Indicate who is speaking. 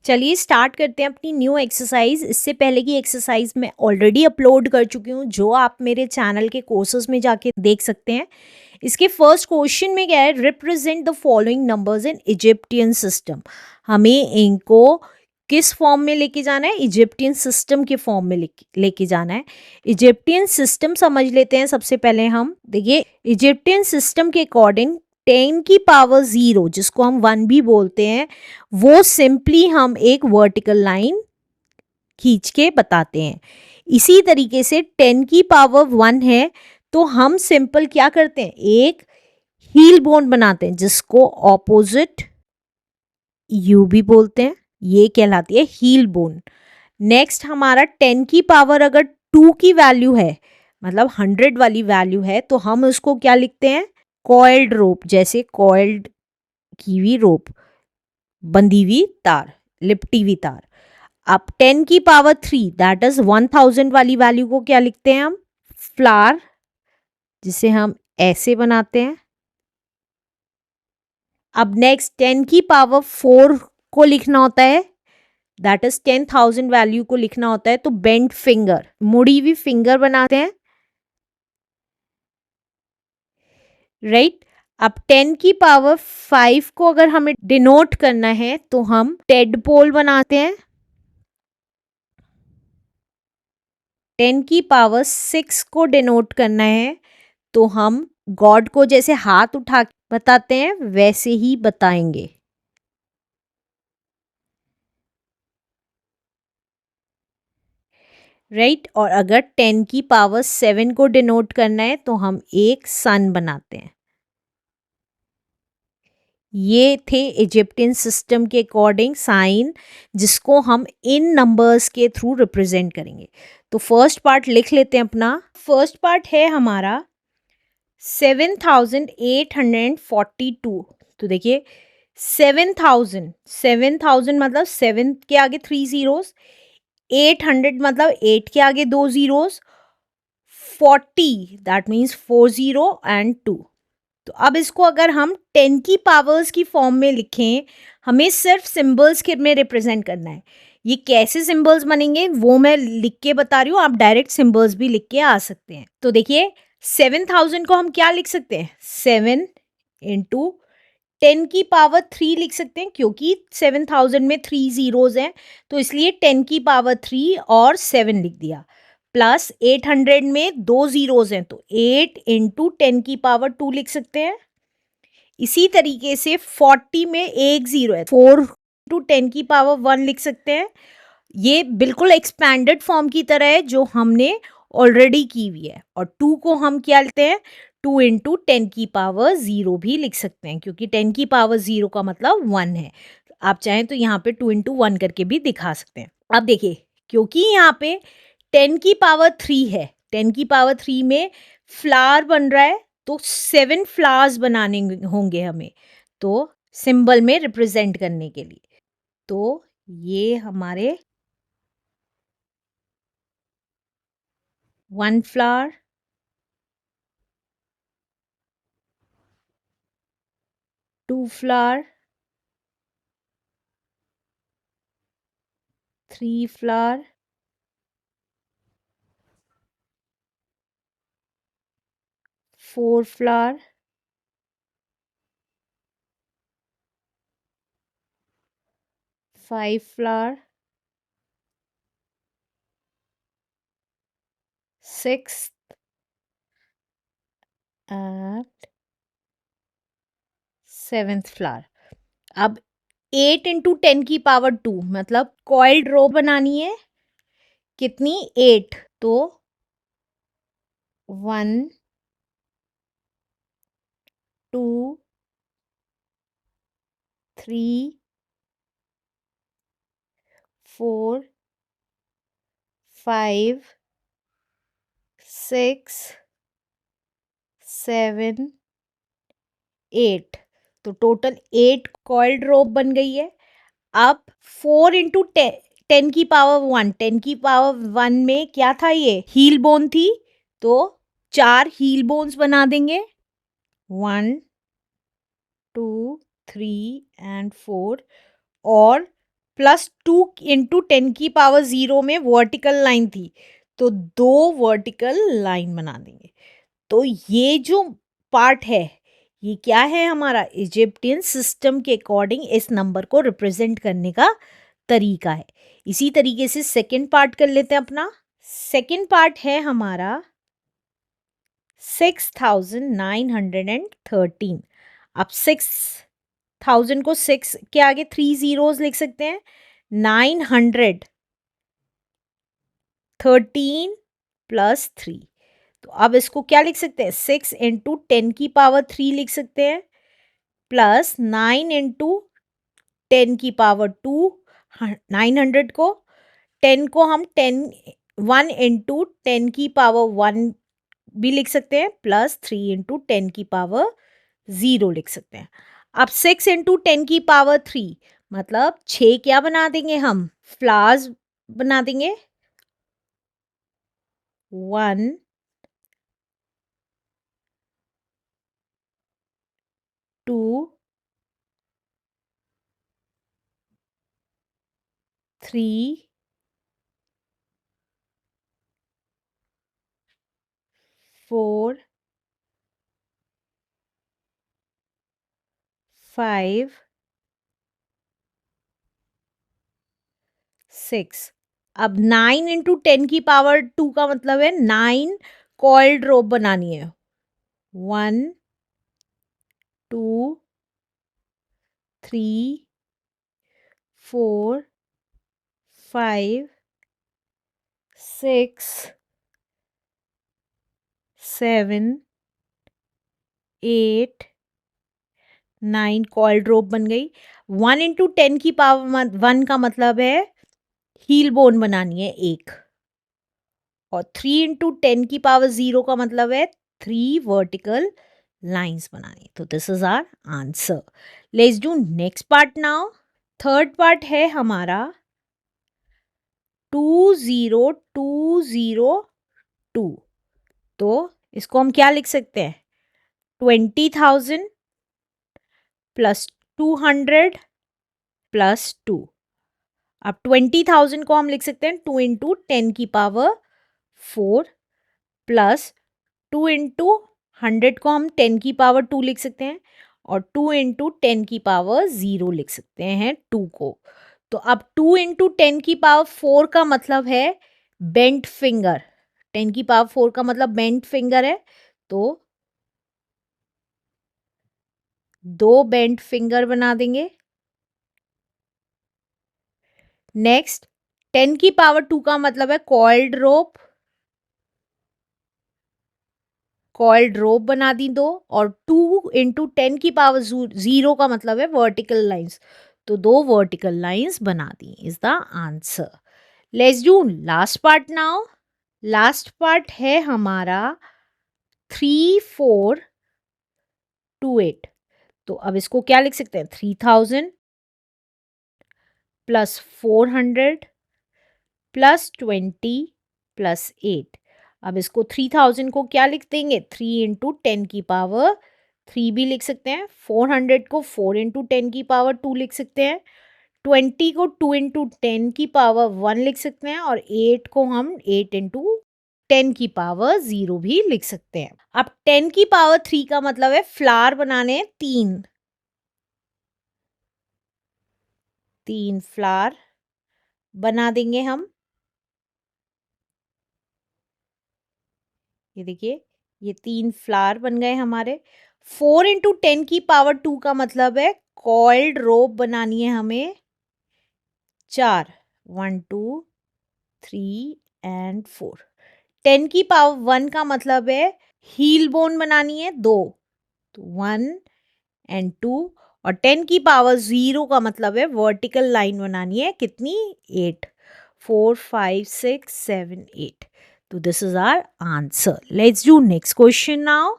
Speaker 1: चलिए स्टार्ट करते हैं अपनी न्यू एक्सरसाइज। इससे पहले की एक्सरसाइज मैं ऑलरेडी अपलोड कर चुकी हूँ, जो आप मेरे चैनल के कोर्सेज में जाके देख सकते हैं। इसके फर्स्ट क्वेश्चन में क्या है, represent the following numbers in Egyptian system. हमें इनको किस फॉर्म में लेके जाना है, इजिप्टियन सिस्टम के फॉर्म में लेके जाना है। इजिप्टियन सिस्टम समझ लेते हैं सबसे पहले हम। देखिए इजिप्टियन सिस्टम के अकॉर्डिंग 10 की पावर 0, जिसको हम 1 भी बोलते हैं, वो सिंपली हम एक वर्टिकल लाइन खींच के बताते हैं। इसी तरीके से 10 की पावर 1 है तो हम सिंपल क्या करते हैं, एक हील बोन बनाते हैं, जिसको ऑपोजिट यू भी बोलते हैं, ये कहलाती है हील बोन। नेक्स्ट हमारा 10 की पावर अगर 2 की वैल्यू है, मतलब 100 वाली वैल्यू है, तो हम उसको क्या लिखते हैं, कॉइल्ड रोप, जैसे कॉइल्ड की हुई रोप, बंधी हुई तार, लिपटी हुई तार। अब 10 की पावर 3 दैट इज 1000 वाली वैल्यू को क्या लिखते हैं हम, फ्लावर, जिसे हम ऐसे बनाते हैं। अब नेक्स्ट 10 की पावर 4 को लिखना होता है, दैट इज 10,000 वैल्यू को लिखना होता है, तो बेंट फिंगर, मुड़ी हुई फिंगर बनाते हैं, राइट। अब 10 की पावर 5 को अगर हमें डिनोट करना है तो हम टेडपोल बनाते हैं। 10 की पावर 6 को डिनोट करना है तो हम गॉड को जैसे हाथ उठा के बताते हैं वैसे ही बताएंगे, राइट। और अगर 10 की पावर 7 को डिनोट करना है तो हम एक सन बनाते हैं। ये थे इजिप्टियन सिस्टम के अकॉर्डिंग साइन, जिसको हम इन नंबर्स के थ्रू रिप्रेजेंट करेंगे। तो फर्स्ट पार्ट लिख लेते हैं अपना। फर्स्ट पार्ट है हमारा 7842। तो देखिए 7000 मतलब 7 के आगे 3 जीरोस, 800 मतलब 8 के आगे 2 जीरोस, 40 दैट मीन्स 40 एंड 2। तो अब इसको अगर हम 10 की पावर्स की फॉर्म में लिखें, हमें सिर्फ सिंबल्स के में रिप्रेजेंट करना है। ये कैसे सिंबल्स बनेंगे वो मैं लिख के बता रही हूँ, आप डायरेक्ट सिंबल्स भी लिख के आ सकते हैं। तो देखिए 7000 को हम क्या लिख सकते हैं, 7 इंटू 10 की पावर 3 लिख सकते हैं, क्योंकि 7000 में 3 जीरोज हैं, तो इसलिए 10 की पावर 3 और 7 लिख दिया। प्लस 800 में 2 जीरोज हैं, तो 8 इंटू 10 की पावर 2 लिख सकते हैं। इसी तरीके से 40 में एक जीरो है, 4 इंटू 10 की पावर 1 लिख सकते हैं। ये बिल्कुल एक्सपैंडेड फॉर्म की तरह है जो हमने ऑलरेडी की हुई है। और 2 को हम क्या लिखते हैं, 2 इंटू 10 की पावर 0 भी लिख सकते हैं, क्योंकि 10 की पावर 0 का मतलब 1 है। आप चाहें तो यहाँ पे 2 इंटू 1 करके भी दिखा सकते हैं। अब देखिए क्योंकि यहाँ पे 10 की पावर 3 है, 10 की पावर 3 में फ्लावर बन रहा है, तो 7 फ्लावर्स बनाने होंगे हमें, तो सिंबल में रिप्रेजेंट करने के लिए। तो ये हमारे 1 flower, 2 flower, 3 flower, 4 flower, 5 flower, 6 and 7th flower. अब 8 इंटू 10 की पावर 2 मतलब कॉइल्ड रो बनानी है, कितनी, 8, तो 1 2 3 4 5 6 7 8, तो टोटल 8 कॉइल्ड रोप बन गई है। अब 4 इंटू 10 की पावर 1, 10 की पावर 1 में क्या था, ये हील बोन थी, तो 4 हील बोन्स बना देंगे, 1 2 3 एंड 4, और प्लस 2 इंटू 10⁻0 में वर्टिकल लाइन थी, तो 2 वर्टिकल लाइन बना देंगे। तो ये जो पार्ट है, ये क्या है, हमारा इजिप्टियन सिस्टम के अकॉर्डिंग इस नंबर को रिप्रेजेंट करने का तरीका है। इसी तरीके से सेकंड पार्ट कर लेते हैं अपना। सेकंड पार्ट है हमारा 6913। अब 6000 को 6 के आगे 3 जीरोस लिख सकते हैं। 913 प्लस 3, तो अब इसको क्या लिख सकते हैं, 6 इंटू 10⁻³ लिख सकते हैं, प्लस 9 इंटू 10⁻²। 900 को 10 को हम 1 इंटू 10⁻1 भी लिख सकते हैं, प्लस 3 इंटू 10⁻0 लिख सकते हैं। अब 6 इंटू 10⁻³ मतलब 6 क्या बना देंगे हम, फ्लावर्स बना देंगे। 1 2 3 4 5 6। अब 9 इंटू 10⁻² का मतलब है 9 कॉइल्ड रोप बनानी है। 1 2 3 4 5 6 7 8 9 कॉइल्ड रोप बन गई। 1 इंटू 10⁻1 का मतलब है हील बोन बनानी है एक, और 3 इंटू 10⁻0 का मतलब है 3 वर्टिकल लाइंस बनानी। तो this is our answer. Let's do next part now. Third part है हमारा 20202। तो इसको हम क्या लिख सकते हैं, 20,000 प्लस 200 प्लस 2। अब 20,000 को हम लिख सकते हैं 2 इंटू 10⁻4 प्लस 2 इंटू 100 को हम 10⁻2 लिख सकते हैं, और 2 इंटू 10⁻0 लिख सकते हैं 2 को। तो अब 2 इंटू 10⁻4 का मतलब है बेंट फिंगर। 10⁻4 का मतलब बेंट फिंगर है, तो 2 बेंट फिंगर बना देंगे। नेक्स्ट 10⁻2 का मतलब है कॉइल्ड रोप। कॉइल्ड रोप बना दी 2, और 2 इंटू 10⁻0 का मतलब है वर्टिकल लाइंस, तो 2 वर्टिकल लाइंस बना दी is the answer. Let's do last part now. Last part है हमारा 3428। तो अब इसको क्या लिख सकते हैं, 3000 प्लस 400 प्लस 20 प्लस 8। अब इसको 3000 को क्या लिख देंगे, 3 इंटू 10⁻3 भी लिख सकते हैं। 400 को 4 इंटू 10⁻2 लिख सकते हैं। 20 को 2 इंटू 10⁻1 लिख सकते हैं, और 8 को हम 8 इंटू 10⁻0 भी लिख सकते हैं। अब 10⁻3 का मतलब है फ्लावर बनाने 3 फ्लावर बना देंगे हम। ये देखिए, ये 3 फ्लावर बन गए हमारे। 4 इंटू 10⁻2 का मतलब है कॉइल्ड रोप बनानी है हमें 4। 1 2 3 एंड 4। 10⁻1 का मतलब है हील बोन बनानी है 2, तो 1 एंड 2। और 10⁻0 का मतलब है वर्टिकल लाइन बनानी है कितनी, 8। 4 5 6 7 8। तो this is our answer. Let's do next question now.